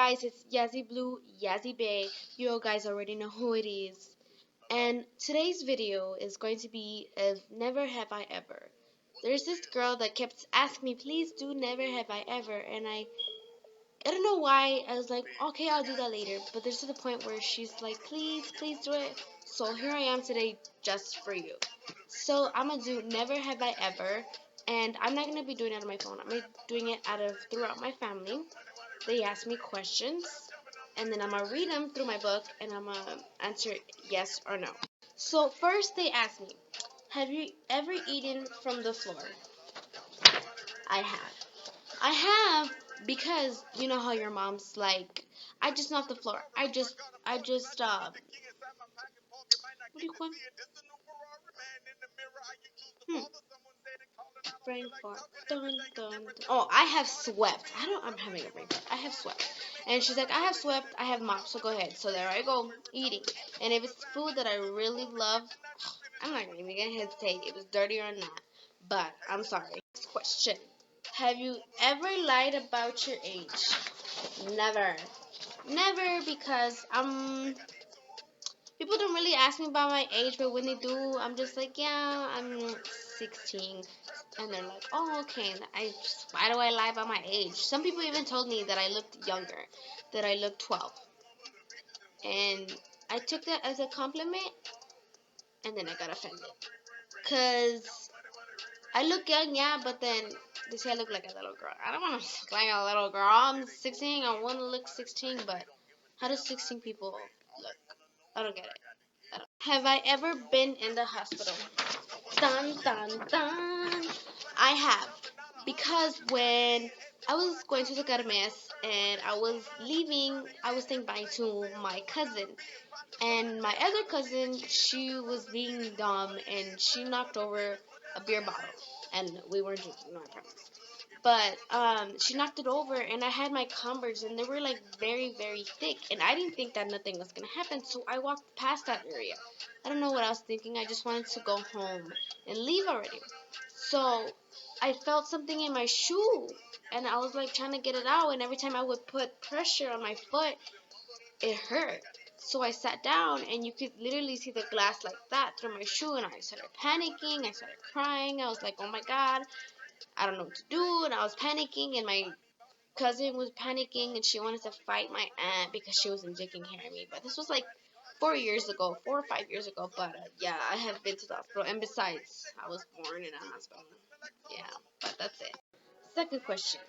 guys, it's Yazzie Blue, Yazzie Bay. You guys already know who it is. And today's video is going to be of Never Have I Ever. There's this girl that kept asking me, please do Never Have I Ever. And I don't know why. I was like, okay, I'll do that later. But there's to the point where she's like, please do it. So here I am today just for you. So I'm going to do Never Have I Ever. And I'm not going to be doing it on my phone. I'm going to be doing it throughout my family. They ask me questions, and then I'm going to read them through my book, and I'm going to answer yes or no. So first they ask me, have you ever eaten from the floor? I have. I have because you know how your mom's like, I just not the floor. What do you call it? Brain fart. Dun, dun, dun. Oh, I have swept. I'm having a brain fart. I have swept. And she's like, I have swept, I have mopped, so go ahead. So there I go, eating. And if it's food that I really love, I'm not even gonna hesitate if it's dirty or not. But I'm sorry. Next question. Have you ever lied about your age? Never. Never, because people don't really ask me about my age, but when they do, I'm just like, yeah, I'm 16. And they're like, oh, okay. And why do I lie about my age? Some people even told me that I looked younger, that I looked 12. And I took that as a compliment, and then I got offended. Because I look young, yeah, but then they say I look like a little girl. I don't want to look like a little girl. I'm 16. I want to look 16, but how do 16 people look? I don't get it. Have I ever been in the hospital? Dun, dun, dun. I have. Because when I was going to the kermes and I was leaving, I was saying bye to my cousin. And my other cousin, she was being dumb and she knocked over a beer bottle. And we weren't drinking, no, I promise. But she knocked it over, and I had my Converse, and they were like very, very thick, and I didn't think that nothing was gonna happen, so I walked past that area. I don't know what I was thinking. I just wanted to go home and leave already. So I felt something in my shoe, and I was like trying to get it out, and every time I would put pressure on my foot, it hurt. So I sat down, and you could literally see the glass like that through my shoe, and I started panicking. I started crying. I was like, oh my God. I don't know what to do, and I was panicking, and my cousin was panicking, and she wanted to fight my aunt because she was injecting hair at me. But this was like 4 years ago, 4 or 5 years ago. But yeah, I have been to the hospital, and besides, I was born in a hospital. Yeah, but that's it. Second question: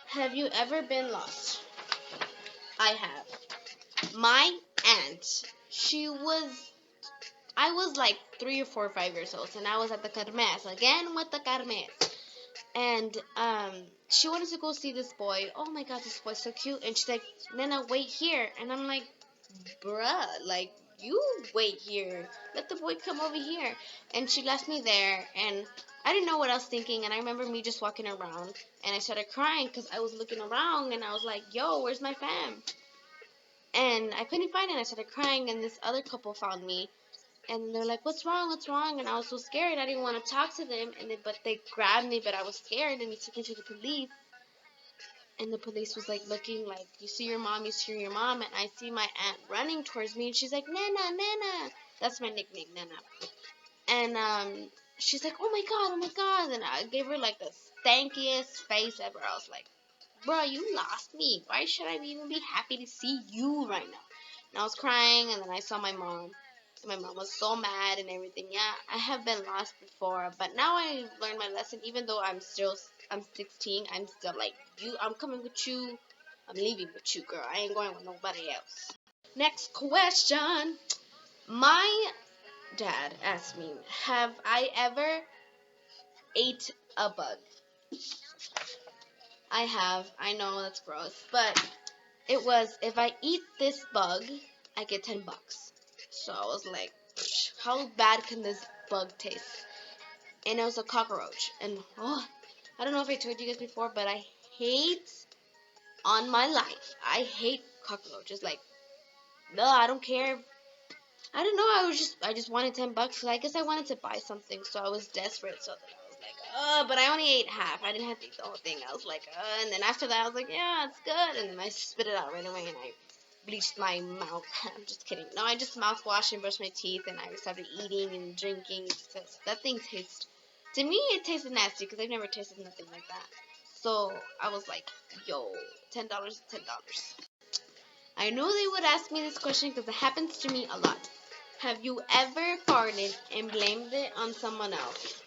have you ever been lost? I have. My aunt, I was like 3 or 4 or 5 years old, and I was at the kermes again with the kermes. And she wanted to go see this boy. Oh my God, this boy's so cute. And she's like, Nana, wait here. And I'm like, bruh, like, you wait here. Let the boy come over here. And she left me there. And I didn't know what I was thinking. And I remember me just walking around. And I started crying because I was looking around. And I was like, yo, where's my fam? And I couldn't find it. I started crying. And this other couple found me. And they're like, what's wrong? What's wrong? And I was so scared. I didn't want to talk to them. But they grabbed me, but I was scared. And they took me to the police. And the police was like looking like, you see your mom, you see your mom. And I see my aunt running towards me. And she's like, Nana, Nana. That's my nickname, Nana. And she's like, oh my God, oh my God. And I gave her like the stankiest face ever. I was like, bro, you lost me. Why should I even be happy to see you right now? And I was crying. And then I saw my mom. My mom was so mad and everything. Yeah, I have been lost before, but now I learned my lesson. Even though I'm 16, I'm still like, I'm coming with you. I'm leaving with you, girl. I ain't going with nobody else. Next question. My dad asked me, have I ever ate a bug? I have. I know that's gross, but it was, if I eat this bug, I get $10. So I was like, how bad can this bug taste? And it was a cockroach. And I don't know if I told you guys before, but I hate on my life. I hate cockroaches. Like, no, I don't care. I don't know. I just wanted $10. So I guess I wanted to buy something. So I was desperate. So I was like, but I only ate half. I didn't have to eat the whole thing. I was like, and then after that, I was like, yeah, it's good. And then I spit it out right away, and I bleached my mouth. I'm just kidding. No, I just mouthwash and brush my teeth, and I started eating and drinking. So that thing tastes, to me, it tasted nasty because I've never tasted nothing like that. So I was like, yo, $10, $10. I knew they would ask me this question because it happens to me a lot. Have you ever farted and blamed it on someone else?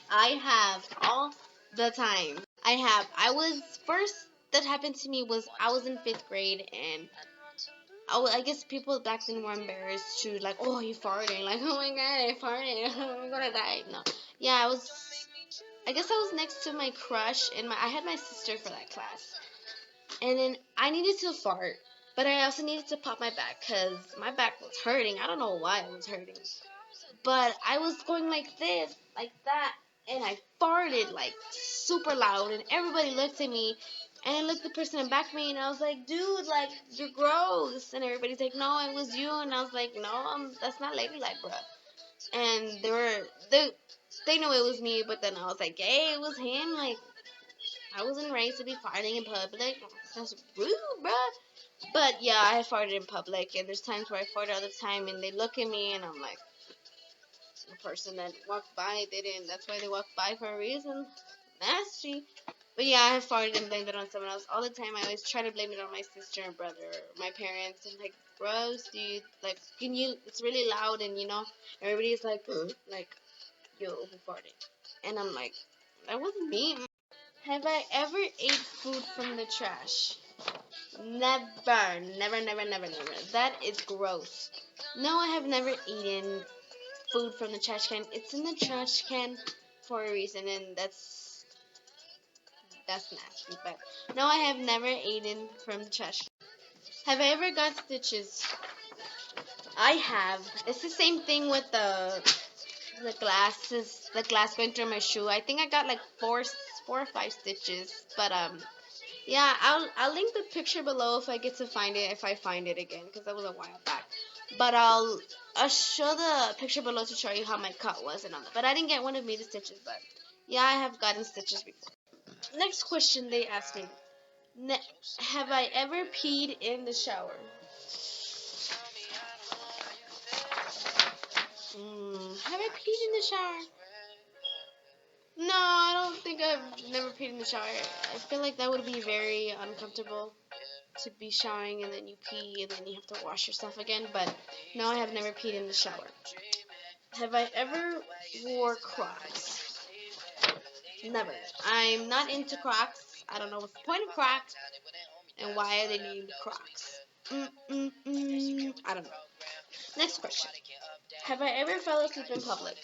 I have all the time. I have. I was first that happened to me was I was in fifth grade and I guess people back then were embarrassed to like, oh, you farting, like, oh my god, I farted, I'm gonna die. No, yeah, I was. I guess I was next to my crush and I had my sister for that class, and then I needed to fart, but I also needed to pop my back because my back was hurting. I don't know why it was hurting, but I was going like this, like that, and I farted like super loud, and everybody looked at me, and I looked at the person in back of me, and I was like, dude, like you're gross, and everybody's like, no, it was you, and I was like, no, that's not ladylike, bro. And they knew it was me, but then I was like, hey, it was him, like I wasn't raised to be farting in public. That's rude, bruh. But yeah, I have farted in public, and there's times where I fart all the time, and they look at me, and I'm like, the person that walked by didn't. That's why they walked by for a reason. Nasty. But yeah, I have farted and blamed it on someone else all the time. I always try to blame it on my sister and brother, or my parents. I'm like, bros, dude, like, can you? It's really loud, and everybody's like, like, yo, who farted? And I'm like, that wasn't me. Have I ever ate food from the trash? Never, never, never, never, never. That is gross. No, I have never eaten food from the trash can. It's in the trash can for a reason, and that's nasty. But no, I have never eaten from the trash can. Have I ever got stitches? I have. It's the same thing with the glass going through my shoe. I think I got like four or five stitches. But yeah, I'll link the picture below if I get to find it, if I find it again, because that was a while back. But I'll show the picture below to show you how my cut was and all that. But I didn't get one of me the stitches, but yeah, I have gotten stitches before. Next question they asked me: have I ever peed in the shower? Have I peed in the shower? No, I don't think I've never peed in the shower. I feel like that would be very uncomfortable to be showering and then you pee and then you have to wash yourself again. But no, I have never peed in the shower. Have I ever wore Crocs? Never. I'm not into Crocs. I don't know what's the point of Crocs and why are they named Crocs. I don't know. Next question. Have I ever fell asleep in public?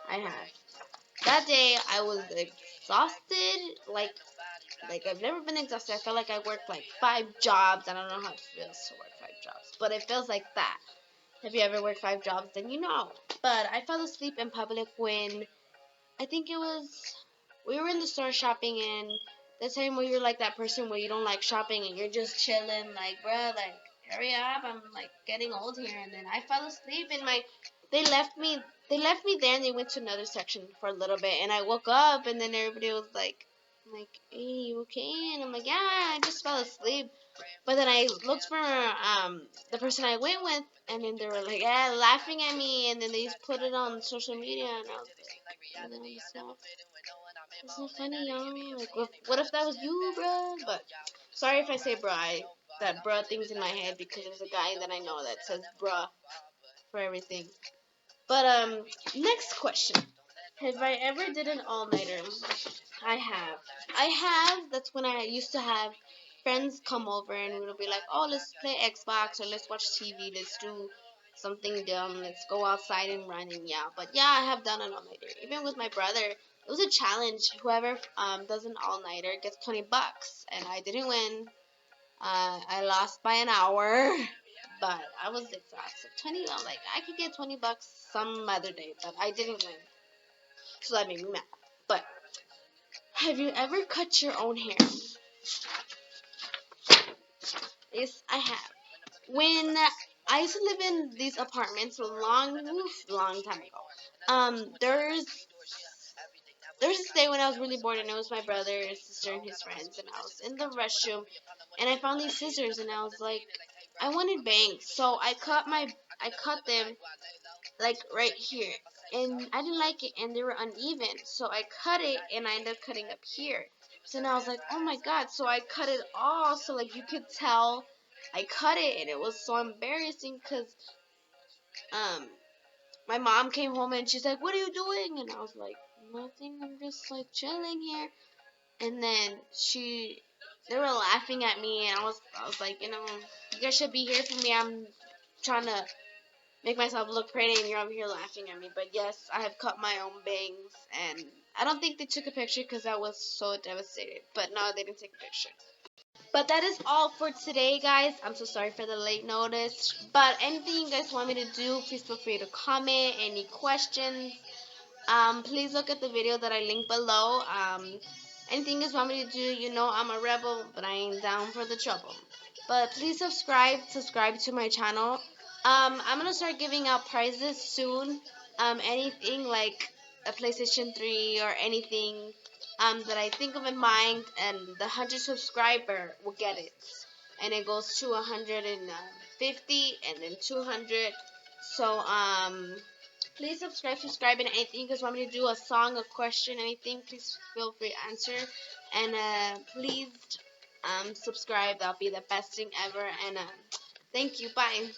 I have. That day I was exhausted, like I've never been exhausted. I felt like I worked like 5 jobs. I don't know how it feels to work 5 jobs, but it feels like that. If you ever worked 5 jobs, then you know. But I fell asleep in public when I think it was we were in the store shopping, and the time where you're like that person where you don't like shopping and you're just chilling, like bruh, like hurry up, I'm like getting old here. And then I fell asleep in my. They left me. They left me there and they went to another section for a little bit, and I woke up and then everybody was like, hey, you okay? And I'm like, yeah, I just fell asleep. But then I looked for the person I went with, and then they were like, yeah, laughing at me, and then they just put it on social media, and I was like, no, it's not funny, y'all. Like, what if that was you, bruh? But sorry if I say bruh. That bruh thing's in my head because there's a guy that I know that says bruh for everything. But next question. Have I ever did an all-nighter? I have. I have. That's when I used to have friends come over and we would be like, oh, let's play Xbox or let's watch TV. Let's do something dumb. Let's go outside and run and yeah. But yeah, I have done an all-nighter. Even with my brother, it was a challenge. Whoever does an all-nighter gets $20, and I didn't win. I lost by an hour. But I was exhausted. 20, I'm like, I could get $20 some other day, but I didn't win. So that made me mad. But have you ever cut your own hair? Yes, I have. When I used to live in these apartments a long time ago, there's there was this day when I was really bored, and it was my brother, his sister, and his friends, and I was in the restroom, and I found these scissors, and I was like, I wanted bangs, so I cut them like right here, and I didn't like it, and they were uneven, so I cut it, and I ended up cutting up here. So now I was like, oh my god, so I cut it all, so like you could tell I cut it, and it was so embarrassing because um my mom came home and she's like, what are you doing? And I was like, nothing, I'm just like chilling here. And then they were laughing at me, and I was like, you guys should be here for me. I'm trying to make myself look pretty, and you're over here laughing at me. But yes, I have cut my own bangs, and I don't think they took a picture because I was so devastated. But no, they didn't take a picture. But that is all for today, guys. I'm so sorry for the late notice. But anything you guys want me to do, please feel free to comment. Any questions, please look at the video that I link below. Anything you guys want me to do, I'm a rebel, but I ain't down for the trouble. But please subscribe to my channel. I'm gonna start giving out prizes soon. Anything like a PlayStation 3 or anything that I think of in mind, and the 100 subscriber will get it. And it goes to 150 and then 200. So please subscribe, and anything you guys want me to do, a song, a question, anything, please feel free to answer. And please subscribe. That'll be the best thing ever. And thank you. Bye.